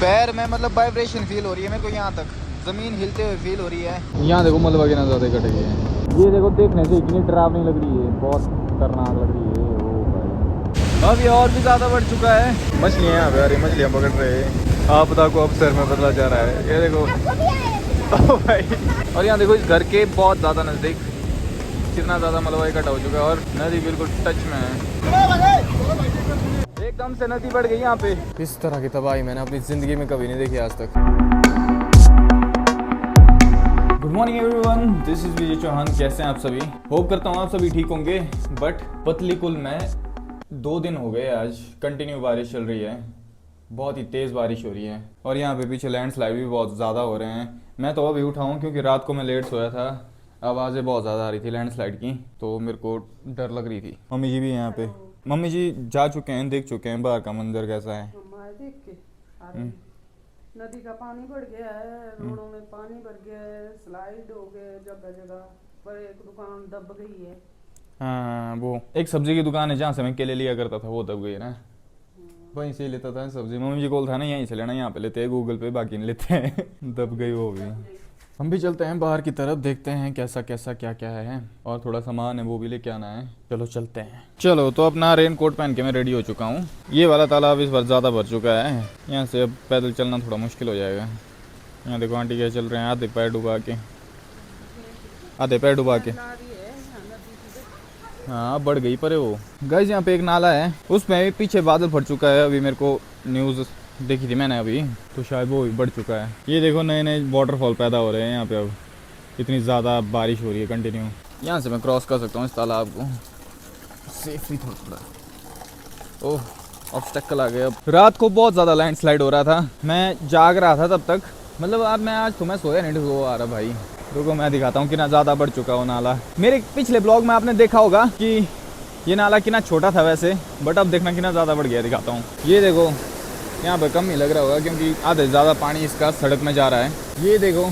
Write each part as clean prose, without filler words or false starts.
पैर में मतलब वाइब्रेशन फील हो रही है मेरे को, यहाँ तक ज़मीन हिलते हुए फील हो रही है। यहाँ देखो मलबा कितना ज़्यादा कट गया है। ये देखो देखने से इतनी डरावनी लग रही है, बहुत खतरनाक लग रही है। ओ भाई अब ये और भी ज़्यादा बढ़ चुका है। मछलियाँ यहाँ पे आ रही, मछलियाँ पकड़ रहे हैं। आपदा को अब सर में बदला जा रहा है। ये देखो ओ भाई, और यहाँ देखो इस घर के बहुत ज़्यादा नज़दीक कितना ज़्यादा मलबा इकट्ठा हो चुका है और नदी बिल्कुल टच में है। एकदम से नदी बढ़ गई यहाँ पे। इस तरह की तबाही मैंने अपनी ज़िंदगी में कभी नहीं देखी आज तक। Good morning everyone, this is Vijay Chauhan. कैसे हैं आप सभी? होप करता हूँ आप सभी ठीक होंगे। बट पतलीकुल में 2 दिन हो गए आज कंटिन्यू बारिश चल रही है, बहुत ही तेज़ बारिश हो रही है और यहाँ पे पीछे लैंडस्लाइड भी बहुत ज़्यादा हो रहे हैं। मैं तो अभी उठा हूँ क्योंकि रात को मैं लेट सोया था, आवाज़ें बहुत ज़्यादा आ रही थी लैंडस्लाइड की, तो मेरे को डर लग रही थी। मम्मी जी भी यहाँ पे, मम्मी जी जा चुके हैं, देख चुके हैं बाहर का मंजर कैसा है। देख के नदी का पानी बढ़ गया है, रोडों में पानी भर गया है, स्लाइड हो गए जगह जगह पर। एक दुकान दब गई है। हाँ, वो एक सब्जी की दुकान है जहाँ से मैं केले लिया करता था, वो दब गई है ना। वहीं से लेता था सब्जी, मम्मी जी को था ना यहीं से लेना, यहाँ पे लेते हैं गूगल पे, बाकी नहीं लेते हैं। दब गई वो भी। हम भी चलते हैं बाहर की तरफ, देखते हैं कैसा कैसा क्या क्या है और थोड़ा सामान है वो भी लेके आना है। चलो चलते हैं। चलो तो अपना रेन कोट पहन के मैं रेडी हो चुका हूँ। ये वाला तालाब इस बार ज़्यादा भर चुका है, यहाँ से अब पैदल चलना थोड़ा मुश्किल हो जाएगा। यहाँ देखो आंटी क्या चल रहे हैं, आधे पैर डुबा के, आधे पैर डुबा के। हाँ बढ़ गई पर वो गाइस, यहाँ पे एक नाला है, उसमें पीछे बादल भर चुका है। अभी मेरे को न्यूज़ देखी थी मैंने अभी, तो शायद वो भी बढ़ चुका है। ये देखो नए नए वाटरफॉल पैदा हो रहे हैं यहाँ पे, अब इतनी ज़्यादा बारिश हो रही है कंटिन्यू। यहाँ से मैं क्रॉस कर सकता हूँ इस तालाब को सेफली थोड़ा थोड़ा। ओह ऑब्स्टेकल आ गया। अब रात को बहुत ज़्यादा लैंडस्लाइड हो रहा था, मैं जाग रहा था तब तक, मतलब आज तो मैं सोया नहीं, वो आ रहा भाई। रुको मैं दिखाता हूँ कितना ज़्यादा बढ़ चुका वो नाला। मेरे पिछले ब्लॉग में आपने देखा होगा कि ये नाला कितना छोटा था वैसे, बट अब देखना कितना ज़्यादा बढ़ गया। दिखाता हूँ, ये देखो यहाँ पे कम ही लग रहा होगा क्योंकि आधे ज़्यादा पानी इसका सड़क में जा रहा है। ये देखो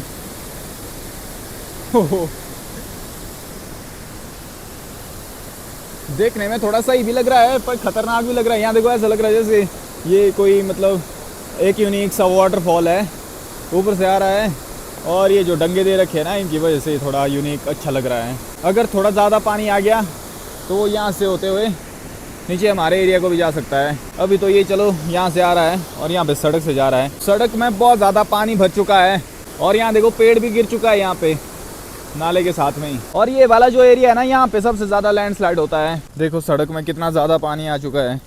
देखने में थोड़ा सही भी लग रहा है पर खतरनाक भी लग रहा है। यहाँ देखो ऐसा लग रहा है जैसे ये कोई मतलब एक यूनिक सा वाटरफॉल है, ऊपर से आ रहा है और ये जो डंगे दे रखे हैं ना, इनकी वजह से थोड़ा यूनिक अच्छा लग रहा है। अगर थोड़ा ज़्यादा पानी आ गया तो वो यहाँ से होते हुए नीचे हमारे एरिया को भी जा सकता है। अभी तो ये चलो यहाँ से आ रहा है और यहाँ पे सड़क से जा रहा है। सड़क में बहुत ज़्यादा पानी भर चुका है और यहाँ देखो पेड़ भी गिर चुका है यहाँ पे नाले के साथ में ही। और ये वाला जो एरिया है ना, यहाँ पे सबसे ज़्यादा लैंडस्लाइड होता है। देखो सड़क में कितना ज़्यादा पानी आ चुका है,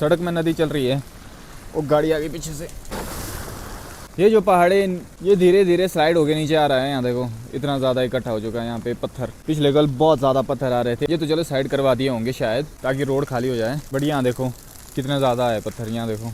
सड़क में नदी चल रही है, वो गाड़ी आ गई पीछे से। ये जो पहाड़े ये धीरे धीरे स्लाइड होके नीचे आ रहा है। यहाँ देखो इतना ज़्यादा इकट्ठा हो चुका है यहाँ पे पत्थर। पिछले कल बहुत ज़्यादा पत्थर आ रहे थे, ये तो चलो साइड करवा दिए होंगे शायद ताकि रोड खाली हो जाए, बट यहाँ देखो कितना ज़्यादा है पत्थर। यहाँ देखो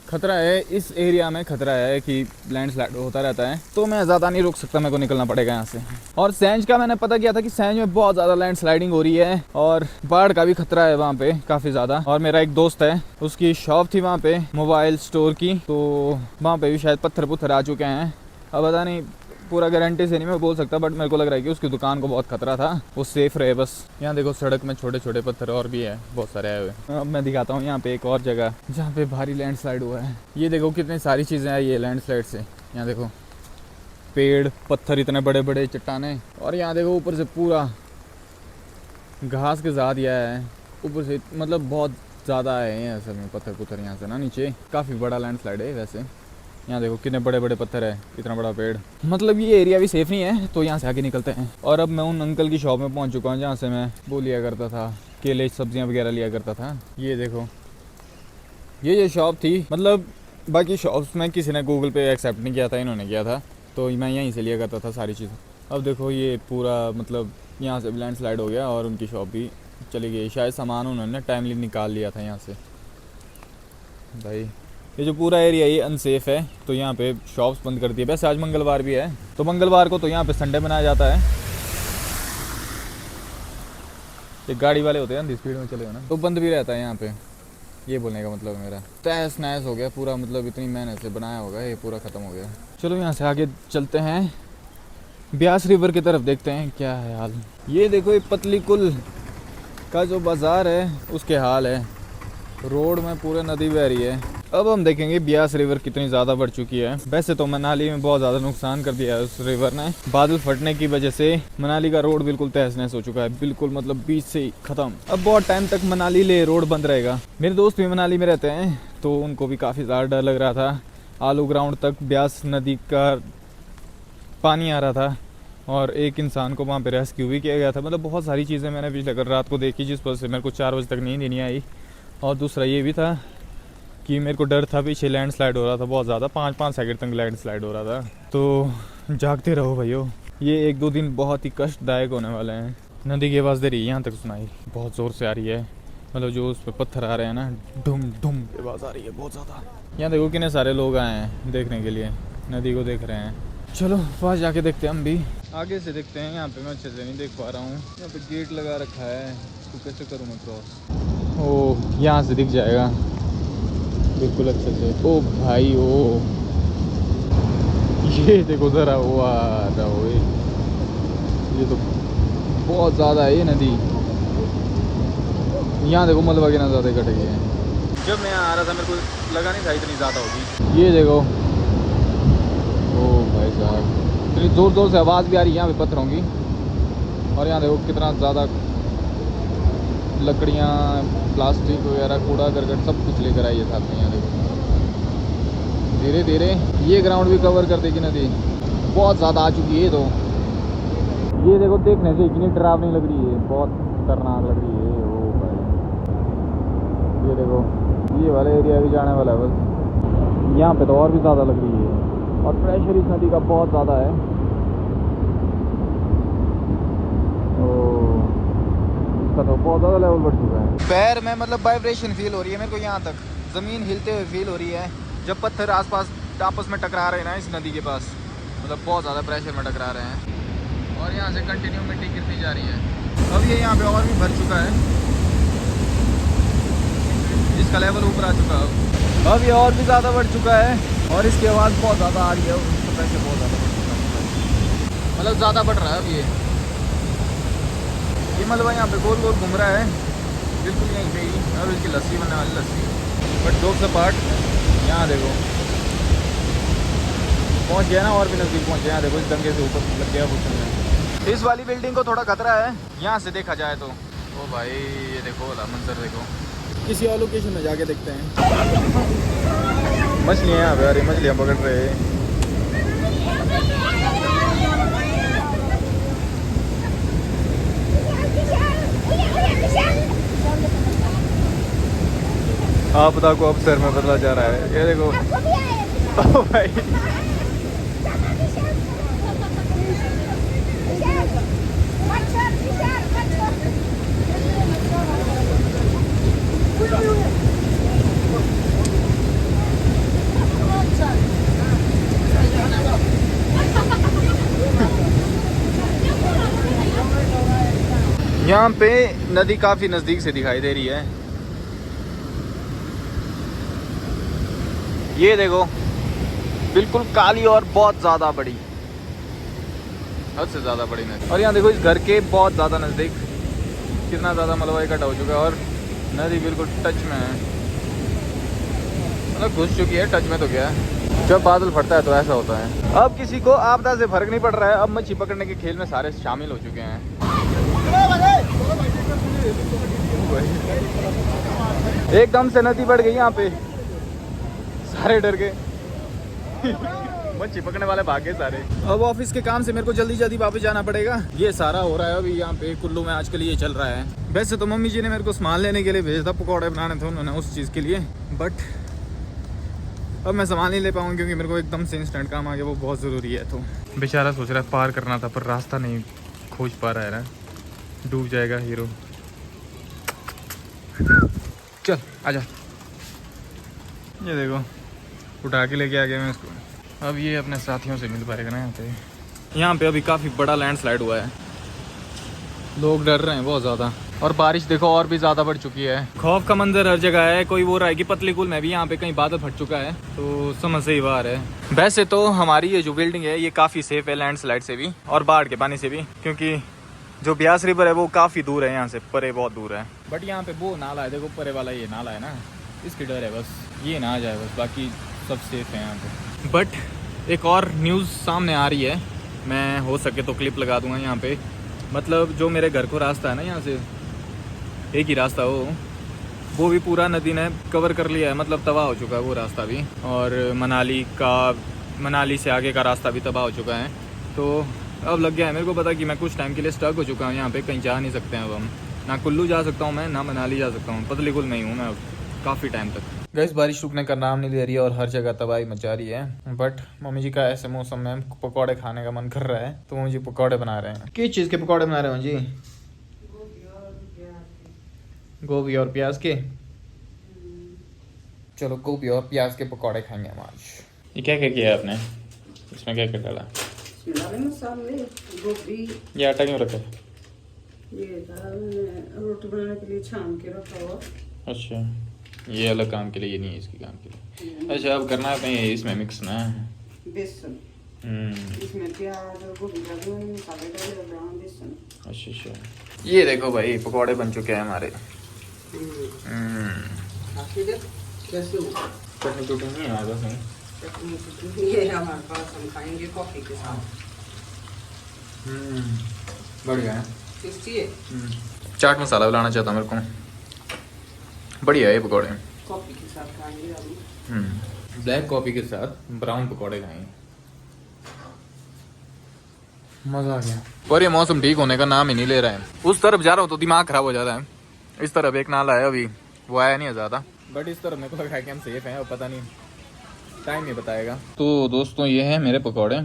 खतरा है, इस एरिया में खतरा है कि लैंडस्लाइड होता रहता है, तो मैं ज़्यादा नहीं रुक सकता, मेरे को निकलना पड़ेगा यहाँ से। और सैंज का मैंने पता किया था कि सैंज में बहुत ज़्यादा लैंडस्लाइडिंग हो रही है और बाढ़ का भी खतरा है वहाँ पे काफ़ी ज़्यादा। और मेरा एक दोस्त है, उसकी शॉप थी वहाँ पे मोबाइल स्टोर की, तो वहाँ पे भी शायद पत्थर पुत्थर आ चुके हैं। अब पता नहीं, पूरा गारंटी से नहीं मैं बोल सकता, बट मेरे को लग रहा है कि उसकी दुकान को बहुत खतरा था, वो सेफ रहे बस। यहाँ देखो सड़क में छोटे छोटे पत्थर और भी है, बहुत सारे आए हुए। अब मैं दिखाता हूँ यहाँ पे एक और जगह जहाँ पे भारी लैंडस्लाइड हुआ है। ये देखो कितनी सारी चीज़ें आई है लैंडस्लाइड से। यहाँ देखो पेड़, पत्थर, इतने बड़े बड़े चट्टाने, और यहाँ देखो ऊपर से पूरा घास के साथ यह है, ऊपर से मतलब बहुत ज़्यादा आए हैं असल में पत्थर पुत्थर। यहाँ से ना नीचे काफ़ी बड़ा लैंडस्लाइड है वैसे। यहाँ देखो कितने बड़े बड़े पत्थर है, इतना बड़ा पेड़, मतलब ये एरिया भी सेफ नहीं है, तो यहाँ से आगे निकलते हैं। और अब मैं उन अंकल की शॉप में पहुँच चुका हूँ जहाँ से मैं वो लिया करता था, केले सब्जियाँ वगैरह लिया करता था। ये देखो ये शॉप थी, मतलब बाकी शॉप्स में किसी ने गूगल पे एक्सेप्ट नहीं किया था, इन्होंने किया था, तो मैं यहीं से लिया करता था सारी चीज़ें। अब देखो ये पूरा मतलब यहाँ से लैंडस्लाइड हो गया और उनकी शॉप भी चली गई। शायद सामान उन्होंने टाइमली निकाल लिया था यहाँ से। भाई ये जो पूरा एरिया ये अनसेफ है, तो यहाँ पे शॉप्स बंद कर दिए। वैसे आज मंगलवार भी है, तो मंगलवार को तो यहाँ पे संडे मनाया जाता है। ये गाड़ी वाले होते हैं स्पीड में चले हो ना, तो बंद भी रहता है यहाँ पे। ये बोलने का मतलब मेरा तहस नहस हो गया पूरा, मतलब इतनी मेहनत से बनाया होगा ये पूरा ख़त्म हो गया। चलो यहाँ से आगे चलते हैं, ब्यास रिवर की तरफ देखते हैं क्या है हाल। ये देखो ये पतलीकुल का जो बाज़ार है उसके हाल है, रोड में पूरे नदी बह रही है। अब हम देखेंगे ब्यास रिवर कितनी ज़्यादा बढ़ चुकी है। वैसे तो मनाली में बहुत ज़्यादा नुकसान कर दिया है उस रिवर ने। बादल फटने की वजह से मनाली का रोड बिल्कुल तहस नहस हो चुका है, बिल्कुल मतलब बीच से ही ख़त्म। अब बहुत टाइम तक मनाली ले रोड बंद रहेगा। मेरे दोस्त भी मनाली में रहते हैं तो उनको भी काफ़ी ज़्यादा डर लग रहा था। आलू ग्राउंड तक ब्यास नदी का पानी आ रहा था और एक इंसान को वहाँ पे रेस्क्यू भी किया गया था। मतलब बहुत सारी चीज़ें मैंने पिछले कल रात को देखी जिस वजह से मेरे को 4 बजे तक नींद ही नहीं आई। और दूसरा ये भी था कि मेरे को डर था, पीछे लैंडस्लाइड हो रहा था बहुत ज़्यादा, 5-5 सेकंड तक लैंडस्लाइड हो रहा था। तो जागते रहो भाइयों, ये 1-2 दिन बहुत ही कष्टदायक होने वाले हैं। नदी की आवाज़ दे रही है यहाँ तक सुनाई, बहुत ज़ोर से आ रही है। मतलब जो उस पर पत्थर आ रहे हैं ना, ढुम ढुम की आवाज़ आ रही है बहुत ज़्यादा। यहाँ देखो कितने सारे लोग आए हैं देखने के लिए, नदी को देख रहे हैं। चलो पास जाके देखते हैं हम भी, आगे से देखते हैं। यहाँ पे मैं अच्छे से नहीं देख पा रहा हूँ, यहाँ पे गेट लगा रखा है, तो कैसे करूँ मैं क्रॉस? ओह यहाँ से दिख जाएगा बिल्कुल अच्छे से। ओ भाई ओ, ये देखो ज़रा, वाह ये तो बहुत ज़्यादा है ये नदी। यहाँ देखो मलबा कितना ज़्यादा इकट्ठ गया है। जब मैं यहाँ आ रहा था मेरे को लगा नहीं था इतनी ज़्यादा होगी। ये देखो, ओ भाई साहब इतनी ज़ोर ज़ोर से आवाज़ भी आ रही है यहाँ पे पत्थरों की। और यहाँ देखो कितना ज़्यादा लकड़ियाँ, प्लास्टिक वगैरह, कूड़ा करकट सब कुछ लेकर आई है साथ में। यहाँ देखो धीरे धीरे ये ग्राउंड भी कवर कर देगी नदी, बहुत ज़्यादा आ चुकी है। तो ये देखो देखने से इतनी डरावनी लग रही है, बहुत खतरनाक लग रही है। ओ भाई ये देखो, ये वाला एरिया भी जाने वाला है बस। यहाँ पे तो और भी ज़्यादा लग रही है और प्रेशर इस नदी का बहुत ज़्यादा है। इसका तो बहुत ज़्यादा लेवल बढ़ चुका है। पैर में मतलब वाइब्रेशन फील हो रही है मेरे को, यहाँ तक ज़मीन हिलते हुए फील हो रही है जब पत्थर आसपास आपस में टकरा रहे हैं ना इस नदी के पास। मतलब बहुत ज़्यादा प्रेशर में टकरा रहे हैं और यहाँ से कंटिन्यू मिट्टी गिरती जा रही है। अब ये यहाँ पे और भी भर चुका है, इसका लेवल ऊपर आ चुका है। अब ये और भी ज़्यादा बढ़ चुका है और इसकी आवाज़ बहुत ज़्यादा आ रही है, उसका प्रेशर बहुत ज़्यादा बढ़ चुका है, मतलब ज़्यादा बढ़ रहा है अब ये मतलब यहाँ पे गोल गोल घूम रहा है बिल्कुल यहीं पे ही। अब इसकी लस्सी बनने वाली, लस्सी। बट जोक सा पार्ट, यहाँ देखो पहुँच गया ना, और भी नज़दीक पहुँच गया। यहाँ देखो इस दंगे से ऊपर लग गया वो। इस वाली बिल्डिंग को थोड़ा खतरा है यहाँ से देखा जाए तो। ओ भाई ये देखो वाला मंजर देखो। किसी और लोकेशन में जाके देखते हैं। मछलियाँ यहाँ पे आ रही, मछलियाँ पकड़ रहे हैं। आपदा को अवसर में बदला जा रहा है, ये देखो। ओ भाई यहाँ पे नदी काफी नजदीक से दिखाई दे रही है। ये देखो बिल्कुल काली और बहुत ज्यादा बड़ी, हद से ज्यादा बड़ी नदी। और यहाँ देखो इस घर के बहुत ज्यादा नजदीक कितना ज्यादा मलबा इकट्ठा हो चुका है और नदी बिल्कुल टच में है, मतलब घुस चुकी है। टच में तो क्या है, जब बादल फटता है तो ऐसा होता है। अब किसी को आपदा से फर्क नहीं पड़ रहा है, अब मच्छी पकड़ने के खेल में सारे शामिल हो चुके हैं। एकदम से नदी बढ़ गई यहाँ पे, सारे डर गए। मच्छी पकड़ने वाले भागे सारे। अब ऑफिस के काम से मेरे को जल्दी जल्दी वापस जाना पड़ेगा। ये सारा हो रहा है अभी यहाँ पे कुल्लू में, आजकल ये चल रहा है। वैसे तो मम्मी जी ने मेरे को सामान लेने के लिए भेजा था, पकौड़े बनाने थे उन्होंने उस चीज़ के लिए, बट अब मैं सामान नहीं ले पाऊँगी क्योंकि मेरे को एकदम से इंस्टेंट काम आ गया, वो बहुत ज़रूरी है। तो बेचारा सोच रहा है पार करना था पर रास्ता नहीं खोज पा रहा है ना, डूब जाएगा हीरो। चल आजा, ये देखो उठा के लेके आ गया मैं इसको। अब ये अपने साथियों से मिल पाएगा ना यहाँ पे अभी काफ़ी बड़ा लैंडस्लाइड हुआ है, लोग डर रहे हैं बहुत ज़्यादा। और बारिश देखो और भी ज़्यादा बढ़ चुकी है, खौफ का मंजर हर जगह है। कोई वो रहा है कि पतलीकुल में भी यहाँ पे कहीं बादल फट चुका है, तो समझ से ही बाहर है। वैसे तो हमारी ये जो बिल्डिंग है ये काफ़ी सेफ है लैंडस्लाइड से भी और बाढ़ के पानी से भी, क्योंकि जो ब्यास रिवर है वो काफ़ी दूर है यहाँ से, परे बहुत दूर है। बट यहाँ पे वो नाला है देखो, परे वाला ये नाला है ना, इसकी डर है बस, ये ना आ जाए बस, बाकी सब सेफ है यहाँ पे। बट एक और न्यूज़ सामने आ रही है, मैं हो सके तो क्लिप लगा दूंगा यहाँ पे। मतलब जो मेरे घर को रास्ता है ना, यहाँ से एक ही रास्ता वो भी पूरा नदी ने कवर कर लिया है, मतलब तबाह हो चुका है वो रास्ता भी। और मनाली से आगे का रास्ता भी तबाह हो चुका है। तो अब लग गया है मेरे को पता कि मैं कुछ टाइम के लिए स्टक हो चुका हूँ यहाँ पे, कहीं जा नहीं सकते हैं अब हम। ना कुल्लू जा सकता हूँ मैं, ना मनाली जा सकता हूँ, पतली कुल नहीं हूँ मैं अब काफ़ी टाइम तक। गैस बारिश रुकने का नाम नहीं ले रही है और हर जगह तबाही मचा रही है। बट मम्मी जी का ऐसे मौसम में पकौड़े खाने का मन कर रहा है, तो मम्मी जी पकौड़े बना रहे हैं। किस चीज़ के पकौड़े बना रहे हो जी? गोभी और प्याज के। चलो गोभी और प्याज के पकौड़े खाएंगे हम आज। ये क्या क्या किया आपने, इसमें क्या क्या डाला? मसाले, गोभी, ये आटा क्यों रखा है? ये दाल मैंने रोटी बनाने के लिए छान के रखा हुआ। अच्छा, ये अलग काम के लिए, ये नहीं है इसके काम के लिए। अच्छा, अब करना है कहीं इसमें मिक्स ना बेसन, इसमें प्याज और गोभी डाले, मैंने मसाले डाले और डाला बेसन। अच्छा अच्छा, ये देखो भाई पकौड़े बन चुके हैं हमारे। कैसे हो? चटनी चुटनी नहीं है बस नहीं। चटनी ये है हमारे पास, हम खाएंगे कॉफी के साथ। बढ़िया है। टेस्टी है। चाट मसाला लाना चाहता मेरे को। बढ़िया है ये पकौड़े, कॉफी के साथ खाएंगे अभी। ब्लैक कॉफी के साथ ब्राउन पकौड़े खाएंगे, मजा आ गया। पर ये मौसम ठीक होने का नाम ही नहीं ले रहा है। उस तरफ जा रहा हूँ तो दिमाग खराब हो जाता है। इस तरफ एक नाला है, अभी वो आया नहीं है ज़्यादा, बट इस तरफ मेरे को लगा कि हम सेफ हैं, और पता नहीं टाइम ही बताएगा। तो दोस्तों ये है मेरे पकौड़े,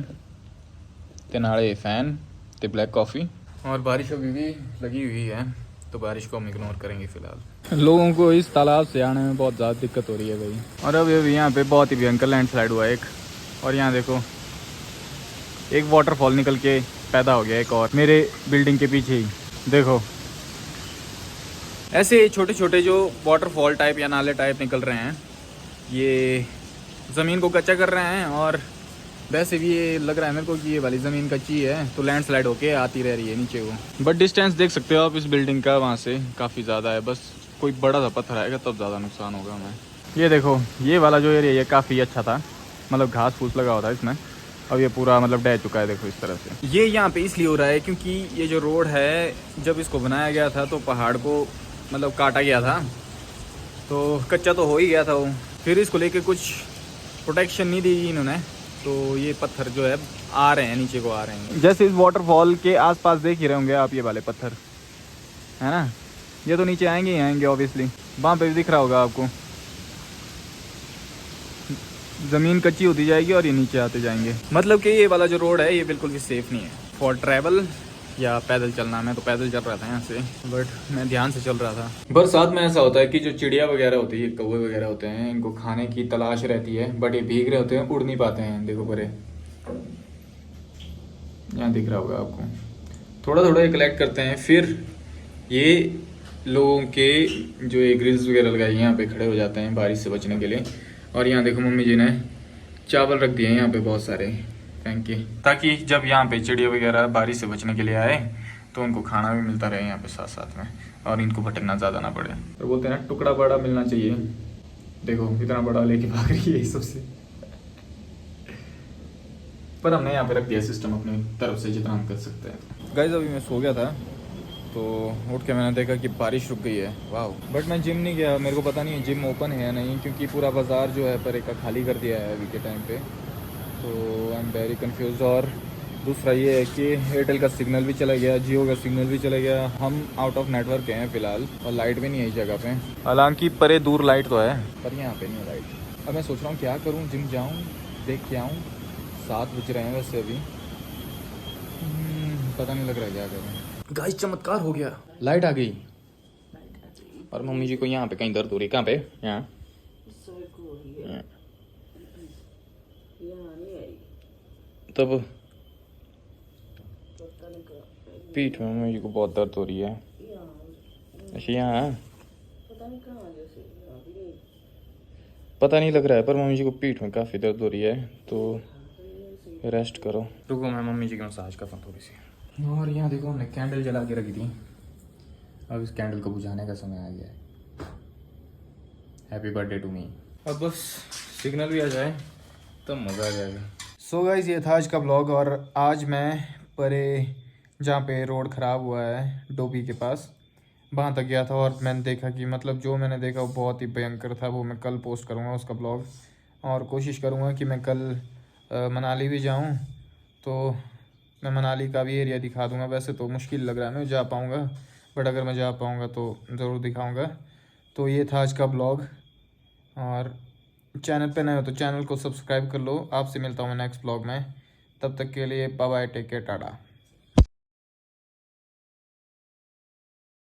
ते नाले फैन, ते ब्लैक कॉफ़ी, और बारिश अभी भी लगी हुई है, तो बारिश को हम इग्नोर करेंगे फ़िलहाल। लोगों को इस तालाब से आने में बहुत ज़्यादा दिक्कत हो रही है भाई। और अभी यहाँ पे बहुत ही भयंकर लैंडस्लाइड हुआ है एक, और यहाँ देखो एक वाटरफॉल निकल के पैदा हो गया एक और मेरे बिल्डिंग के पीछे ही, देखो। ऐसे छोटे छोटे जो वाटरफॉल टाइप या नाले टाइप निकल रहे हैं, ये ज़मीन को कच्चा कर रहे हैं। और वैसे भी ये लग रहा है मेरे को कि ये वाली ज़मीन कच्ची है, तो लैंडस्लाइड होके आती रह रही है नीचे को। बट डिस्टेंस देख सकते हो आप इस बिल्डिंग का, वहाँ से काफ़ी ज़्यादा है। बस कोई बड़ा सा पत्थर आएगा तब ज़्यादा नुकसान होगा हमें। ये देखो ये वाला जो एरिया ये काफ़ी अच्छा था, मतलब घास फूस लगा हुआ था इसमें, अब ये पूरा मतलब डह चुका है। देखो इस तरह से ये यहाँ पे इसलिए हो रहा है क्योंकि ये जो रोड है, जब इसको बनाया गया था तो पहाड़ को मतलब काटा गया था, तो कच्चा तो हो ही गया था वो। फिर इसको लेके कुछ प्रोटेक्शन नहीं दी इन्होंने, तो ये पत्थर जो है आ रहे हैं, नीचे को आ रहे हैं। जैसे इस वाटरफॉल के आसपास देख ही रहे होंगे आप, ये वाले पत्थर है ना, ये तो नीचे आएंगे ही आएंगे ऑब्वियसली। वहाँ पे भी दिख रहा होगा आपको, ज़मीन कच्ची होती जाएगी और ये नीचे आते जाएंगे। मतलब कि ये वाला जो रोड है ये बिल्कुल भी सेफ़ नहीं है फॉर ट्रैवल या पैदल चलना। मैं तो पैदल चल रहा था यहाँ से, बट मैं ध्यान से चल रहा था। बरसात में ऐसा होता है कि जो चिड़िया वगैरह होती है, कौवे वगैरह होते हैं, इनको खाने की तलाश रहती है, बट ये भीग रहे होते हैं, उड़ नहीं पाते हैं। देखो परे यहाँ दिख रहा होगा आपको, थोड़ा थोड़ा ये कलेक्ट करते हैं, फिर ये लोगों के जो ये ग्रिल्स वगैरह लगाई यहाँ पे खड़े हो जाते हैं बारिश से बचने के लिए। और यहाँ देखो मम्मी जी ने चावल रख दिए हैं यहाँ पे बहुत सारे फेंक के, ताकि जब यहाँ पे चिड़िया वगैरह बारिश से बचने के लिए आए तो उनको खाना भी मिलता रहे यहाँ पे साथ साथ में, और इनको भटकना ज़्यादा ना पड़े। तो बोलते हैं ना टुकड़ा बड़ा मिलना चाहिए। देखो इतना बड़ा लेके भाग रही है सबसे, पर हमने यहाँ पे रख दिया सिस्टम अपनी तरफ से जितना हम कर सकते हैं। गाइस अभी मैं सो गया था, तो उठ के मैंने देखा कि बारिश रुक गई है, वाह। बट मैं जिम नहीं गया, मेरे को पता नहीं है जिम ओपन है या नहीं, क्योंकि पूरा बाज़ार जो है परे का खाली कर दिया है अभी के टाइम पे। तो आई एम वेरी कंफ्यूज। और दूसरा ये है कि एयरटेल का सिग्नल भी चला गया, जियो का सिग्नल भी चला गया, हम आउट ऑफ नेटवर्क हैं फ़िलहाल, और लाइट भी नहीं है इस जगह पे। हालांकि परे दूर लाइट तो है, पर यहाँ पे नहीं है लाइट। अब मैं सोच रहा हूँ क्या करूँ, जिम जाऊँ, देख के आऊँ। 7 बज रहे हैं वैसे अभी, पता नहीं लग रहा है क्या करूँ। गाइस चमत्कार हो गया, लाइट आ गई। और मम्मी जी को यहाँ पे कहीं दर्द हो रही है, कहाँ पे? यहाँ तब पीठ में मम्मी जी को बहुत दर्द हो रही है। अच्छा यहाँ पता नहीं लग रहा है, पर मम्मी जी को पीठ में काफ़ी दर्द हो रही है, तो रेस्ट करो। रुको मैं मम्मी जी की मसाज करता हूँ थोड़ी सी। और यहाँ देखो हमने कैंडल जला के रखी थी, अब इस कैंडल को बुझाने का समय आ गया है। Happy birthday to me. अब बस सिग्नल भी आ जाए तब मज़ा आ जाएगा। सो गाइस ये था आज का ब्लॉग। और आज मैं परे जहाँ पे रोड ख़राब हुआ है डोबी के पास वहाँ तक गया था और मैंने देखा कि मतलब जो मैंने देखा वो बहुत ही भयंकर था। वो मैं कल पोस्ट करूँगा उसका ब्लॉग और कोशिश करूँगा कि मैं कल मनाली भी जाऊँ तो मैं मनाली का भी एरिया दिखा दूँगा। वैसे तो मुश्किल लग रहा है मैं जा पाऊँगा, बट अगर मैं जा पाऊँगा तो ज़रूर दिखाऊँगा। तो ये था आज का ब्लॉग। और चैनल पे नए हो तो चैनल को सब्सक्राइब कर लो। आपसे मिलता हूँ मैं नेक्स्ट ब्लॉग में, तब तक के लिए bye bye, take care, Tata.